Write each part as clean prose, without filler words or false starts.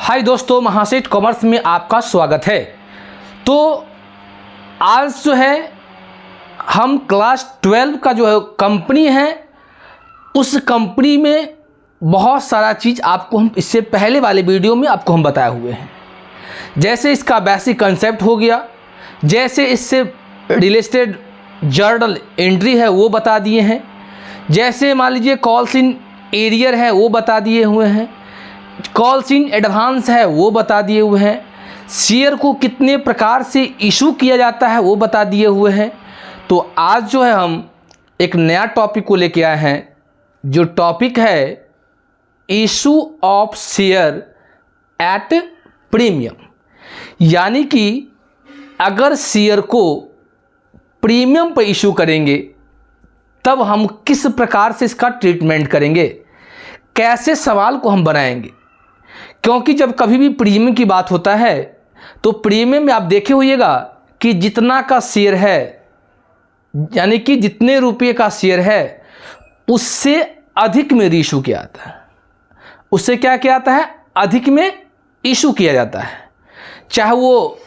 हाय दोस्तों, महासेठ कॉमर्स में आपका स्वागत है। तो आज जो है हम क्लास 12 का जो है कंपनी है, उस कंपनी में बहुत सारा चीज़ आपको हम इससे पहले वाले वीडियो में आपको हम बताए हुए हैं। जैसे इसका बेसिक कंसेप्ट हो गया, जैसे इससे रिलेटेड जर्नल एंट्री है वो बता दिए हैं, जैसे मान लीजिए कॉल्स इन एरियर है वो बता दिए हुए हैं, कॉल्स इन एडवांस है वो बता दिए हुए हैं, शेयर को कितने प्रकार से इशू किया जाता है वो बता दिए हुए हैं। तो आज जो है हम एक नया टॉपिक को लेके आए हैं, जो टॉपिक है issue of share at premium. यानी कि अगर शेयर को प्रीमियम पर इशू करेंगे तब हम किस प्रकार से इसका ट्रीटमेंट करेंगे, कैसे सवाल को हम बनाएंगे। क्योंकि जब कभी भी प्रीमियम की बात होता है तो प्रीमियम में आप देखे होइएगा कि जितना का शेयर है, यानी कि जितने रुपये का शेयर है उससे अधिक में रीइशू किया जाता है। उससे क्या किया जाता है, अधिक में इशू किया जाता है। चाहे वो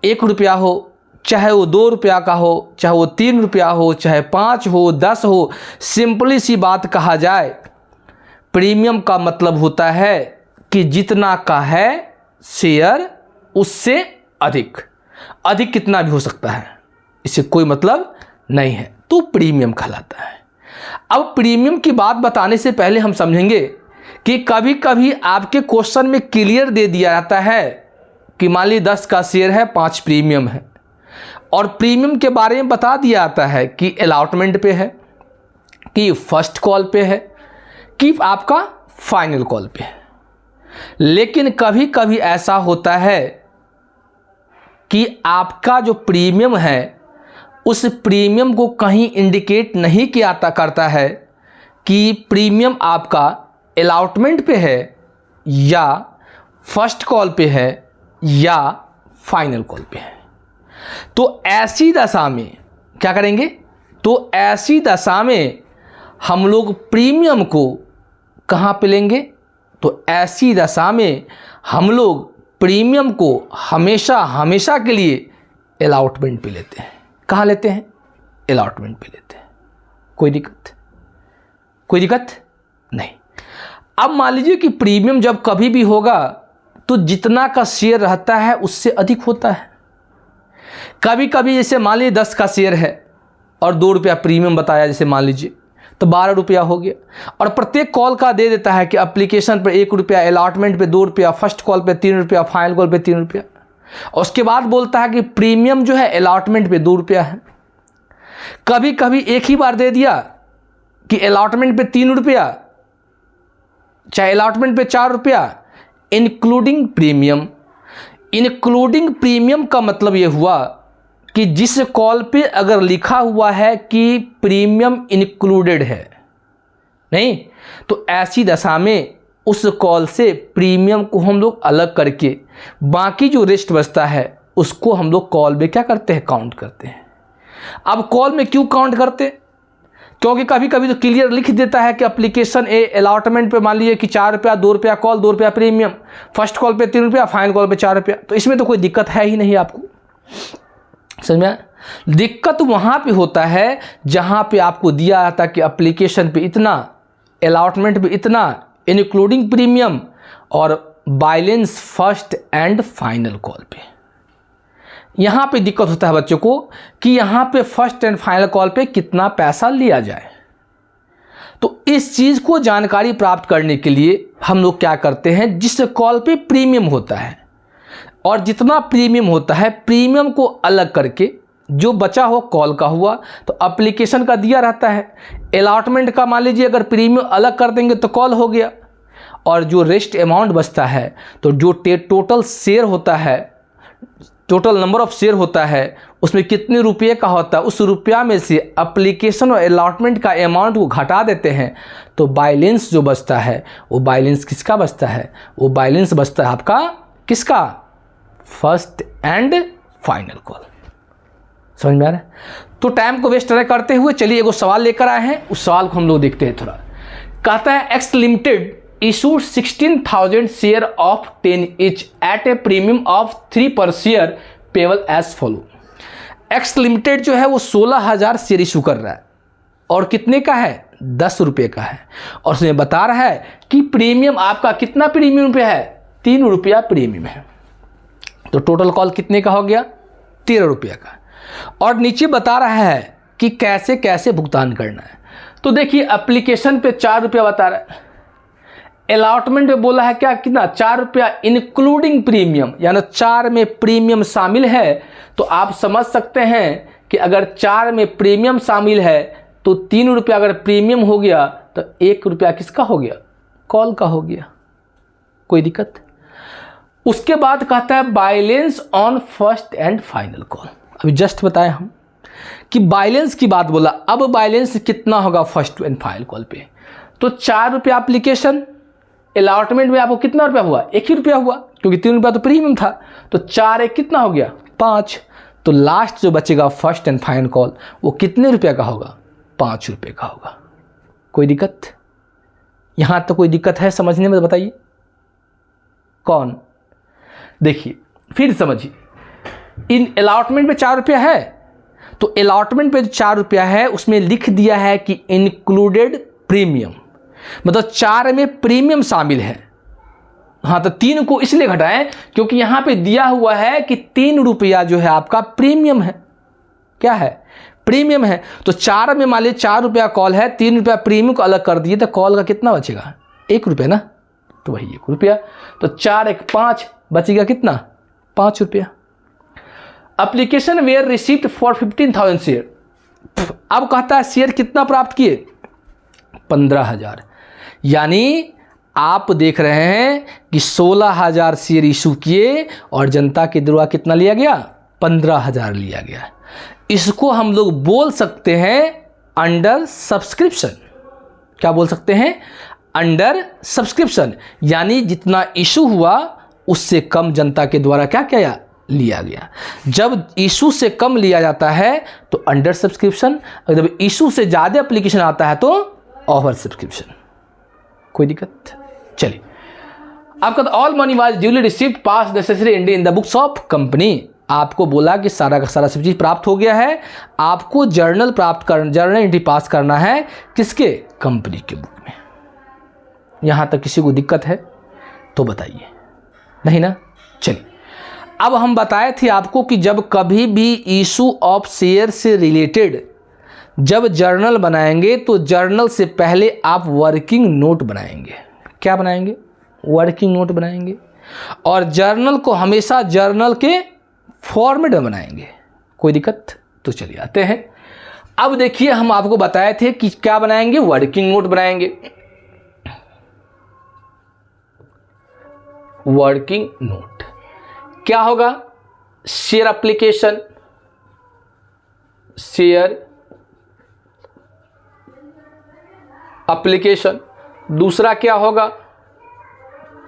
1 रुपया हो, चाहे वो 2 रुपया का हो, चाहे वो 3 रुपया हो, चाहे 5 हो, 10 हो। सिंपली सी बात कहा जाए, प्रीमियम का मतलब होता है कि जितना का है शेयर उससे अधिक कितना भी हो सकता है, इससे कोई मतलब नहीं है, तो प्रीमियम कहलाता है। अब प्रीमियम की बात बताने से पहले हम समझेंगे कि कभी कभी आपके क्वेश्चन में क्लियर दे दिया जाता है कि मान लीजिए 10 का शेयर है, 5 प्रीमियम है, और प्रीमियम के बारे में बता दिया जाता है कि अलॉटमेंट पे है, कि फर्स्ट कॉल पे है, कि आपका फाइनल कॉल पे है। लेकिन कभी कभी ऐसा होता है कि आपका जो प्रीमियम है उस प्रीमियम को कहीं इंडिकेट नहीं किया करता है कि प्रीमियम आपका अलॉटमेंट पे है या फर्स्ट कॉल पे है या फाइनल कॉल पे है। तो ऐसी दशा में क्या करेंगे, तो ऐसी दशा में हम लोग प्रीमियम को कहाँ पे लेंगे, तो ऐसी दशा में हम लोग प्रीमियम को हमेशा के लिए अलॉटमेंट पे लेते हैं। कहाँ लेते हैं, अलॉटमेंट पे लेते हैं। कोई दिक्कत नहीं। अब मान लीजिए कि प्रीमियम जब कभी भी होगा तो जितना का शेयर रहता है उससे अधिक होता है। कभी कभी जैसे मान लीजिए 10 का शेयर है और 2 रुपया प्रीमियम बताया, जैसे मान लीजिए तो 12 रुपया हो गया, और प्रत्येक कॉल का दे देता है कि एप्लीकेशन पर 1 रुपया, अलॉटमेंट पे 2 रुपया, फर्स्ट कॉल पे 3 रुपया, फाइनल कॉल पे 3 रुपया। और उसके बाद बोलता है कि प्रीमियम जो है अलॉटमेंट पे 2 रुपया है। कभी कभी एक ही बार दे दिया कि अलॉटमेंट पे 3 रुपया, चाहे अलॉटमेंट पे 4 रुपया, इंक्लूडिंग प्रीमियम। इंक्लूडिंग प्रीमियम का मतलब ये हुआ कि जिस कॉल पे अगर लिखा हुआ है कि प्रीमियम इंक्लूडेड है नहीं, तो ऐसी दशा में उस कॉल से प्रीमियम को हम लोग अलग करके बाकी जो रेस्ट बचता है उसको हम लोग कॉल में क्या करते हैं, काउंट करते हैं। अब कॉल में क्यों काउंट करते, क्योंकि कभी कभी तो क्लियर लिख देता है कि एप्लीकेशन ए अलॉटमेंट पे मान लीजिए कि 4 रुपया, 2 रुपया कॉल, 2 रुपया प्रीमियम, फर्स्ट कॉल पे 3 रुपया, फाइनल कॉल पे 4 रुपया। तो इसमें तो कोई दिक्कत है ही नहीं आपको, समझ में आया? दिक्कत वहाँ पे होता है जहाँ पे आपको दिया जाता कि एप्लीकेशन पे इतना, अलॉटमेंट पे इतना, इंक्लूडिंग प्रीमियम, और balance first and final call पे। यहाँ पे दिक्कत होता है बच्चों को कि यहाँ पे फर्स्ट एंड फाइनल कॉल पे कितना पैसा लिया जाए। तो इस चीज़ को जानकारी प्राप्त करने के लिए हम लोग क्या करते हैं, जिस कॉल पे प्रीमियम होता है और जितना प्रीमियम होता है, प्रीमियम को अलग करके जो बचा हो कॉल का हुआ तो एप्लीकेशन का दिया रहता है। अलॉटमेंट का मान लीजिए अगर प्रीमियम अलग कर देंगे तो कॉल हो गया, और जो रेस्ट अमाउंट बचता है, तो जो टोटल शेयर होता है, टोटल नंबर ऑफ शेयर होता है, उसमें कितने रुपये का होता है, उस रुपया में से एप्लीकेशन और अलॉटमेंट का अमाउंट को घटा देते हैं, तो बैलेंस जो बचता है वो बैलेंस किसका बचता है, वो बैलेंस बचता है आपका किसका, फर्स्ट एंड फाइनल कॉल। समझ में आ रहा है? तो टाइम को वेस्ट न करते हुए चलिए एगो सवाल लेकर आए हैं, उस सवाल को हम लोग देखते हैं थोड़ा। कहता है x limited issued 16,000 share of 10 each at a premium of 3 per share payable as follow. X limited जो है वो 16,000 शेयर इशू कर रहा है और कितने का है, 10 रुपये का है, और उसमें बता रहा है कि प्रीमियम आपका कितना प्रीमियम पे है, 3 रुपया प्रीमियम है। तो टोटल कॉल कितने का हो गया, 13 रुपये का। और नीचे बता रहा है कि कैसे कैसे भुगतान करना है। तो देखिए एप्लीकेशन पे 4 रुपया बता रहा है, अलॉटमेंट में बोला है क्या, कितना, 4 रुपया इंक्लूडिंग प्रीमियम, यानी 4 में प्रीमियम शामिल है। तो आप समझ सकते हैं कि अगर 4 में प्रीमियम शामिल है तो 3 रुपया अगर प्रीमियम हो गया तो 1 रुपया किसका हो गया, कॉल का हो गया। कोई दिक्कत। उसके बाद कहता है balance on first and final call. अभी जस्ट बताए हम कि बैलेंस की बात बोला, अब बैलेंस कितना होगा फर्स्ट एंड फाइनल कॉल पे। तो 4 रुपया एप्लीकेशन, अलॉटमेंट में आपको कितना रुपया हुआ, 1 ही रुपया हुआ, क्योंकि 3 रुपया तो प्रीमियम था। तो 4 1 कितना हो गया, 5। तो लास्ट जो बचेगा फर्स्ट एंड फाइनल कॉल वो कितने रुपया का होगा, 5 रुपये का होगा। कोई दिक्कत, यहाँ तो कोई दिक्कत है समझने में, बताइए कौन। देखिए फिर समझिए, इन अलॉटमेंट में 4 रुपया है, तो अलॉटमेंट पे जो 4 रुपया है उसमें लिख दिया है कि इंक्लूडेड प्रीमियम, मतलब 4 में प्रीमियम शामिल है। हाँ, तो 3 को इसलिए घटाएं क्योंकि यहां पे दिया हुआ है कि 3 रुपया जो है आपका प्रीमियम है। क्या है, प्रीमियम है। तो 4 में मान लीजिए 4 रुपया कॉल है, 3 रुपया प्रीमियम को अलग कर दिए तो कॉल का कितना बचेगा, 1 रुपया ना, तो वही 1 रुपया। तो 4 1 5 बचेगा कितना, 5 रुपया। Application were received for 15,000 share. अब कहता है शेयर कितना प्राप्त किए, 15,000। यानी आप देख रहे हैं कि 16,000 शेयर इशू किए और जनता के द्वारा कितना लिया गया, 15,000 लिया गया। इसको हम लोग बोल सकते हैं अंडर सब्सक्रिप्शन। क्या बोल सकते हैं, अंडर सब्सक्रिप्शन, यानी जितना इशू हुआ उससे कम जनता के द्वारा क्या किया, लिया गया। जब इशू से कम लिया जाता है तो अंडर सब्सक्रिप्शन, और जब इशू से ज़्यादा एप्लीकेशन आता है तो ओवर सब्सक्रिप्शन। कोई दिक्कत। चलिए, आपका all money was duly received pass necessary entry in the books of company. आपको बोला कि सारा का सारा सब चीज़ प्राप्त हो गया है, आपको जर्नल प्राप्त कर, जर्नल एंट्री पास करना है किसके, कंपनी के बुक में। यहाँ तक किसी को दिक्कत है तो बताइए, नहीं ना। चलिए, अब हम बताए थे आपको कि जब कभी भी इशू ऑफ शेयर से रिलेटेड जब जर्नल बनाएंगे तो जर्नल से पहले आप वर्किंग नोट बनाएंगे। क्या बनाएंगे, वर्किंग नोट बनाएंगे, और जर्नल को हमेशा जर्नल के फॉर्मेट में बनाएंगे। कोई दिक्कत। तो चलिए आते हैं। अब देखिए, हम आपको बताए थे कि क्या बनाएंगे, वर्किंग नोट बनाएंगे। वर्किंग नोट क्या होगा, शेयर एप्लीकेशन, शेयर एप्लीकेशन। दूसरा क्या होगा,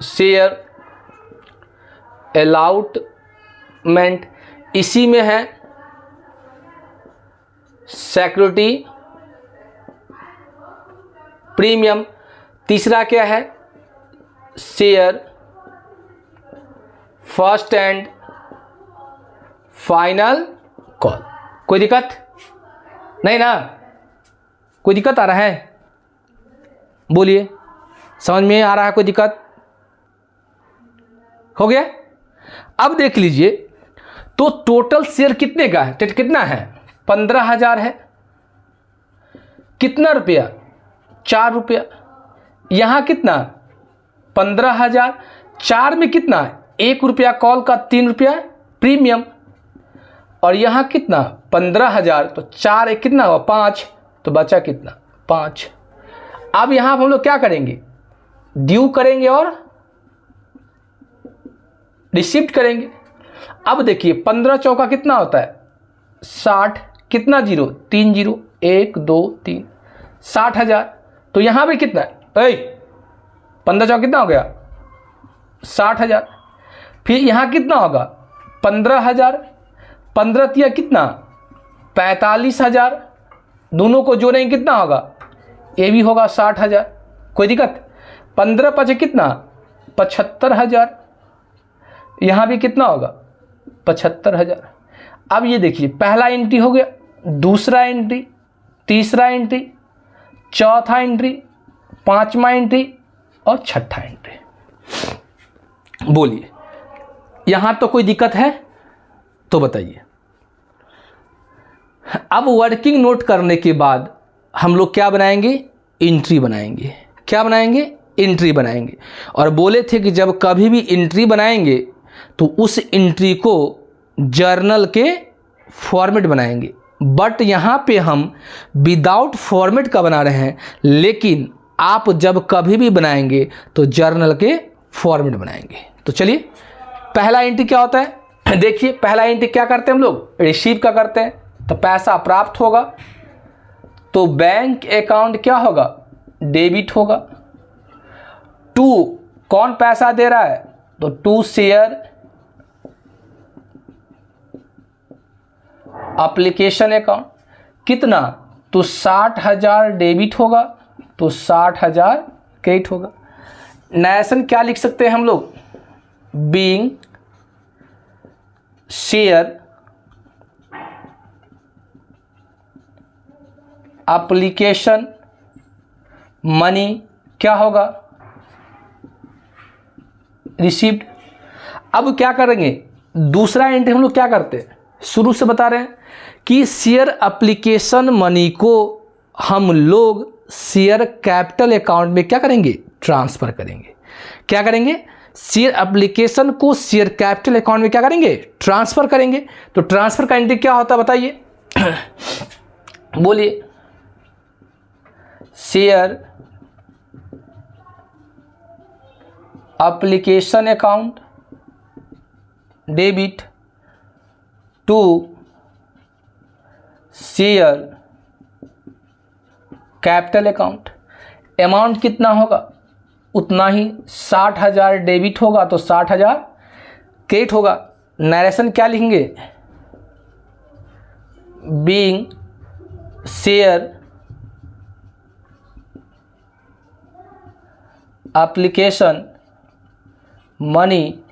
शेयर अलॉटमेंट, इसी में है सिक्योरिटी प्रीमियम। तीसरा क्या है, share first and final call. कोई दिक्कत नहीं ना, कोई दिक्कत आ रहा है, बोलिए, समझ में आ रहा है, कोई दिक्कत हो गया। अब देख लीजिए, तो टोटल शेयर कितने का है, कितना है, 15,000 है। कितना रुपया, 4 रुपया। यहां कितना, 15,000। 4 में कितना, 1 रुपया कॉल का, 3 रुपया प्रीमियम। और यहां कितना, 15,000। तो 4 1 कितना हुआ, 5। तो बचा कितना, 5। अब यहां हम लोग क्या करेंगे, ड्यू करेंगे और रिसिप्ट करेंगे। अब देखिए, 15 चौका कितना होता है, 60। कितना जीरो, 3 0, 1 2 3, 60,000। तो यहां भी कितना है, 15 चौका कितना हो गया, 60,000। फिर यहां कितना होगा, 15,000। 15 तिया कितना, 45,000। दोनों को जोड़ेंगे कितना होगा, ये भी होगा 60,000। कोई दिक्कत। 15 पचे कितना 75,000, यहाँ भी कितना होगा 75,000। अब ये देखिए पहला एंट्री हो गया, दूसरा एंट्री, तीसरा एंट्री, चौथा एंट्री, पांचवा एंट्री और छठा एंट्री। बोलिए यहाँ तो कोई दिक्कत है तो बताइए। अब वर्किंग नोट करने के बाद हम लोग क्या बनाएंगे, एंट्री बनाएंगे। क्या बनाएंगे, एंट्री बनाएंगे। और बोले थे कि जब कभी भी एंट्री बनाएंगे तो उस एंट्री को जर्नल के फॉर्मेट बनाएंगे। बट यहाँ पे हम विदाउट फॉर्मेट का बना रहे हैं, लेकिन आप जब कभी भी बनाएंगे तो जर्नल के फॉर्मेट बनाएंगे। तो चलिए पहला एंट्री क्या होता है, देखिए पहला एंट्री क्या करते हैं हम लोग, रिसीव का करते हैं। तो पैसा प्राप्त होगा तो बैंक अकाउंट क्या होगा, डेबिट होगा। टू कौन पैसा दे रहा है, तो टू शेयर एप्लीकेशन अकाउंट, कितना, तो 60,000 डेबिट होगा, तो 60,000 क्रेडिट होगा। नरेशन क्या लिख सकते हैं हम लोग, बीइंग शेयर एप्लीकेशन मनी क्या होगा, रिसीव्ड। अब क्या करेंगे, दूसरा एंट्री हम लोग क्या करते हैं, शुरू से बता रहे हैं कि शेयर एप्लीकेशन मनी को हम लोग शेयर कैपिटल अकाउंट में क्या करेंगे, ट्रांसफर करेंगे। क्या करेंगे, शेयर एप्लीकेशन को शेयर कैपिटल अकाउंट में क्या करेंगे, ट्रांसफर करेंगे। तो ट्रांसफर का एंट्री क्या होता है बताइए, बोलिए। Share application account debit to share capital account. Amount कितना होगा उतना ही, 60,000 डेबिट होगा तो 60,000 क्रेडिट होगा। नरेशन क्या लिखेंगे, being share application money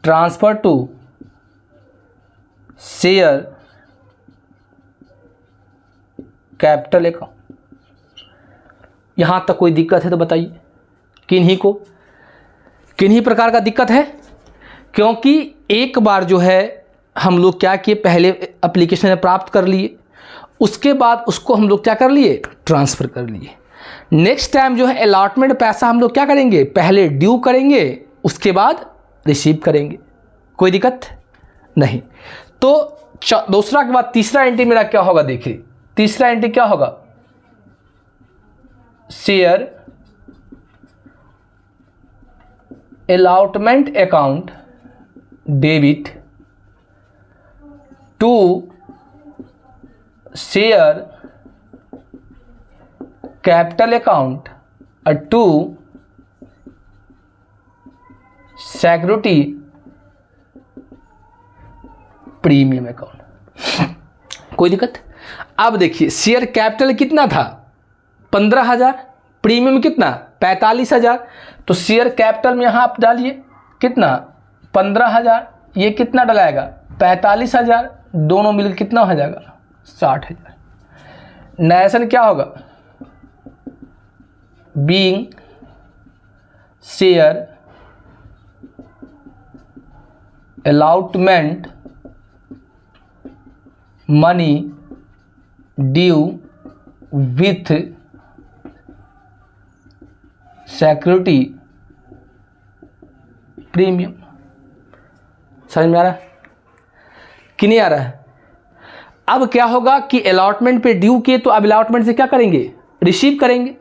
transfer to share capital account. यहाँ तक कोई दिक्कत है तो बताइए, किन्हीं प्रकार का दिक्कत है। क्योंकि एक बार जो है हम लोग क्या किए, पहले एप्लीकेशन में प्राप्त कर लिए, उसके बाद उसको हम लोग क्या कर लिए, ट्रांसफ़र कर लिए। नेक्स्ट टाइम जो है अलॉटमेंट पैसा हम लोग क्या करेंगे, पहले ड्यू करेंगे उसके बाद रिसीव करेंगे। कोई दिक्कत नहीं। तो दूसरा के बाद तीसरा एंट्री मेरा क्या होगा, देखिए तीसरा एंट्री क्या होगा, share allotment account debit to share capital account to security premium account. कोई दिक्कत। अब देखिए शेयर कैपिटल कितना था 15,000, प्रीमियम कितना 45,000। तो शेयर कैपिटल में यहाँ आप डालिए कितना 15,000, ये कितना डलाएगा 45,000, दोनों मिलकर कितना हो जाएगा 60,000। नरेशन क्या होगा, being share allotment money due with security premium. समझ में आ रहा है कि नहीं आ रहा है। अब क्या होगा कि अलॉटमेंट पे ड्यू किए तो अब अलॉटमेंट से क्या करेंगे, रिसीव करेंगे।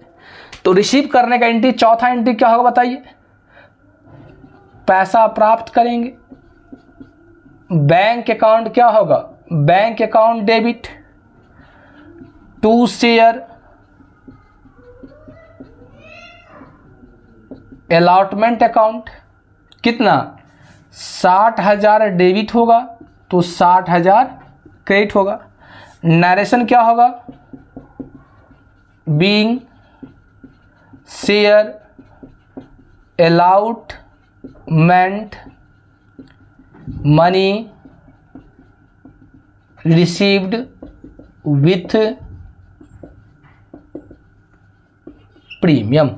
तो रिसीव करने का एंट्री, चौथा एंट्री क्या होगा बताइए, पैसा प्राप्त करेंगे। बैंक अकाउंट क्या होगा, bank account debit to share allotment account, कितना 60,000 डेबिट होगा तो 60,000 क्रेडिट होगा। नरेशन क्या होगा, being share allotment money received with premium.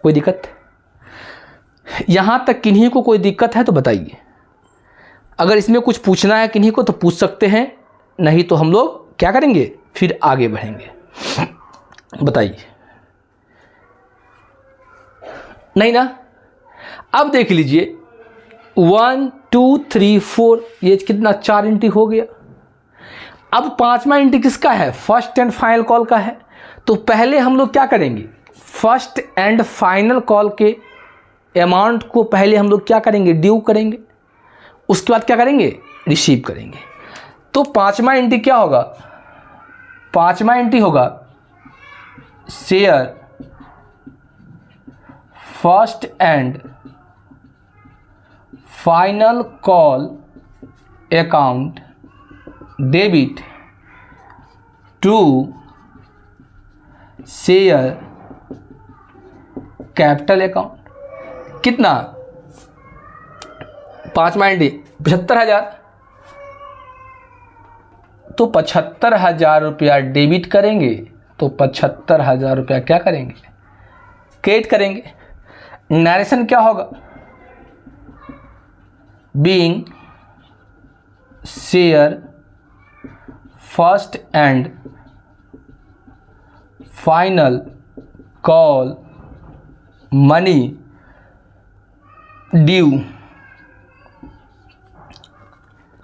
कोई दिक्कत? यहाँ तक किन्हीं को कोई दिक्कत है तो बताइए। अगर इसमें कुछ पूछना है किन्हीं को तो पूछ सकते हैं, नहीं तो हम लोग क्या करेंगे, फिर आगे बढ़ेंगे। बताइए। नहीं ना? अब देख लीजिए 1 2 3 4, ये कितना 4 एंट्री हो गया। अब 5वां एंट्री किसका है? फर्स्ट एंड फाइनल कॉल का है। तो पहले हम लोग क्या करेंगे, फर्स्ट एंड फाइनल कॉल के अमाउंट को पहले हम लोग क्या करेंगे, ड्यू करेंगे। उसके बाद क्या करेंगे, रिसीव करेंगे। तो 5वां एंट्री क्या होगा, 5वां एंट्री होगा share first and final call account debit to share capital account. कितना? 5वां एंट्री 75,000। तो 75,000 रुपया डेबिट करेंगे, तो 75,000 रुपया क्या करेंगे, क्रेडिट करेंगे। नरेशन क्या होगा, being share first and final call money due.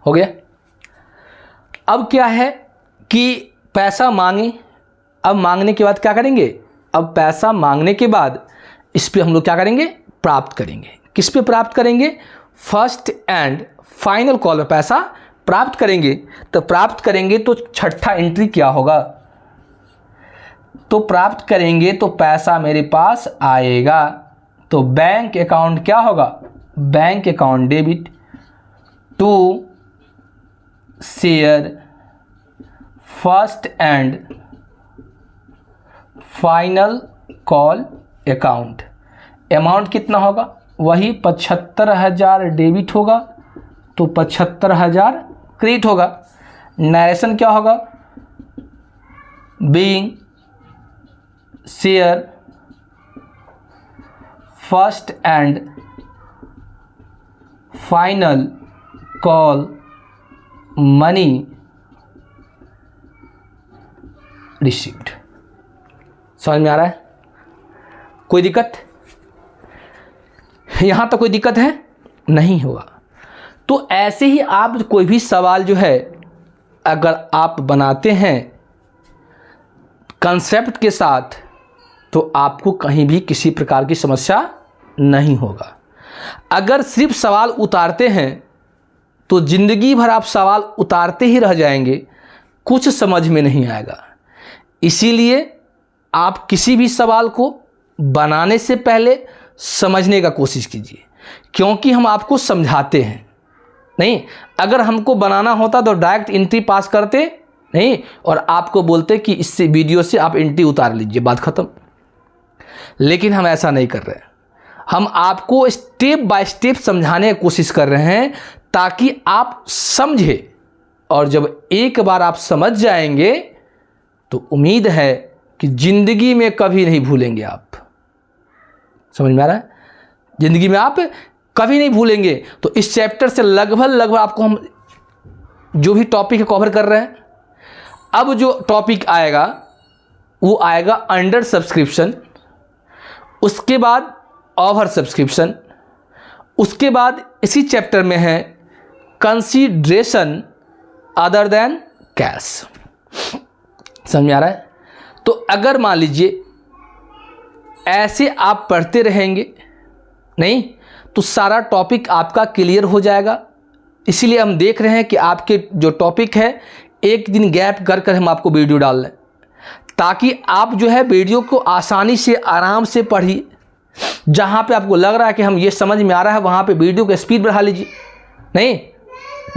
हो गया। अब क्या है कि पैसा मांगे। अब मांगने के बाद क्या करेंगे, अब पैसा मांगने के बाद इस पे हम लोग क्या करेंगे, प्राप्त करेंगे। किस पे प्राप्त करेंगे, फर्स्ट एंड फाइनल कॉल में पैसा प्राप्त करेंगे। तो प्राप्त करेंगे तो छठा एंट्री क्या होगा, तो प्राप्त करेंगे तो पैसा मेरे पास आएगा। तो बैंक अकाउंट क्या होगा, bank account debit to share first and final call account. Amount कितना होगा, वही 75,000 डेबिट होगा, तो 75,000 क्रेडिट होगा। नरेशन क्या होगा, being share first and final call money received. समझ में आ रहा है? कोई दिक्कत? यहाँ तक कोई दिक्कत है? नहीं होगा। तो ऐसे ही आप कोई भी सवाल जो है अगर आप बनाते हैं कंसेप्ट के साथ, तो आपको कहीं भी किसी प्रकार की समस्या नहीं होगा। अगर सिर्फ सवाल उतारते हैं तो ज़िंदगी भर आप सवाल उतारते ही रह जाएंगे, कुछ समझ में नहीं आएगा। इसीलिए आप किसी भी सवाल को बनाने से पहले समझने का कोशिश कीजिए, क्योंकि हम आपको समझाते हैं। नहीं, अगर हमको बनाना होता तो डायरेक्ट एंट्री पास करते नहीं और आपको बोलते कि इससे वीडियो से आप एंट्री उतार लीजिए, बात ख़त्म। लेकिन हम ऐसा नहीं कर रहे। हम आपको स्टेप बाय स्टेप समझाने की कोशिश कर रहे हैं ताकि आप समझें, और जब एक बार आप समझ जाएंगे तो उम्मीद है कि ज़िंदगी में कभी नहीं भूलेंगे आप। समझ में आ रहा है? ज़िंदगी में आप कभी नहीं भूलेंगे। तो इस चैप्टर से लगभग आपको हम जो भी टॉपिक कवर कर रहे हैं, अब जो टॉपिक आएगा वो आएगा अंडर सब्सक्रिप्शन, उसके बाद ओवर सब्सक्रिप्शन, उसके बाद इसी चैप्टर में है कंसीडरेशन अदर देन कैश। समझ में आ रहा है? तो अगर मान लीजिए ऐसे आप पढ़ते रहेंगे नहीं तो सारा टॉपिक आपका क्लियर हो जाएगा। इसीलिए हम देख रहे हैं कि आपके जो टॉपिक है एक दिन गैप कर हम आपको वीडियो डाल रहे हैं, ताकि आप जो है वीडियो को आसानी से आराम से पढ़िए। जहाँ पे आपको लग रहा है कि हम ये समझ में आ रहा है वहाँ पे वीडियो का स्पीड बढ़ा लीजिए, नहीं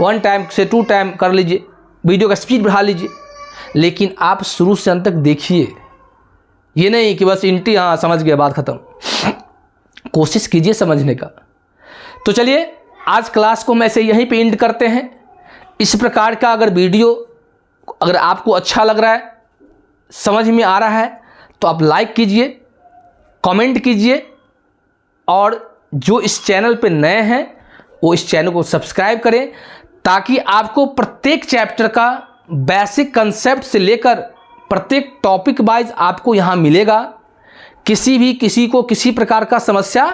1 टाइम से 2 टाइम कर लीजिए, वीडियो का स्पीड बढ़ा लीजिए। लेकिन आप शुरू से अंत तक देखिए, ये नहीं कि बस इंटी हाँ समझ गया बात ख़त्म, कोशिश कीजिए समझने का। तो चलिए आज क्लास को हम ऐसे यहीं पे एंड करते हैं। इस प्रकार का अगर वीडियो अगर आपको अच्छा लग रहा है, समझ में आ रहा है, तो आप लाइक कीजिए, कमेंट कीजिए, और जो इस चैनल पे नए हैं वो इस चैनल को सब्सक्राइब करें, ताकि आपको प्रत्येक चैप्टर का बेसिक कंसेप्ट से लेकर प्रत्येक टॉपिक वाइज आपको यहाँ मिलेगा। किसी को किसी प्रकार का समस्या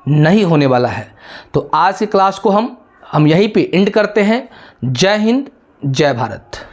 नहीं होने वाला है। तो आज की क्लास को हम यहीं पे एंड करते हैं। जय हिंद, जय भारत।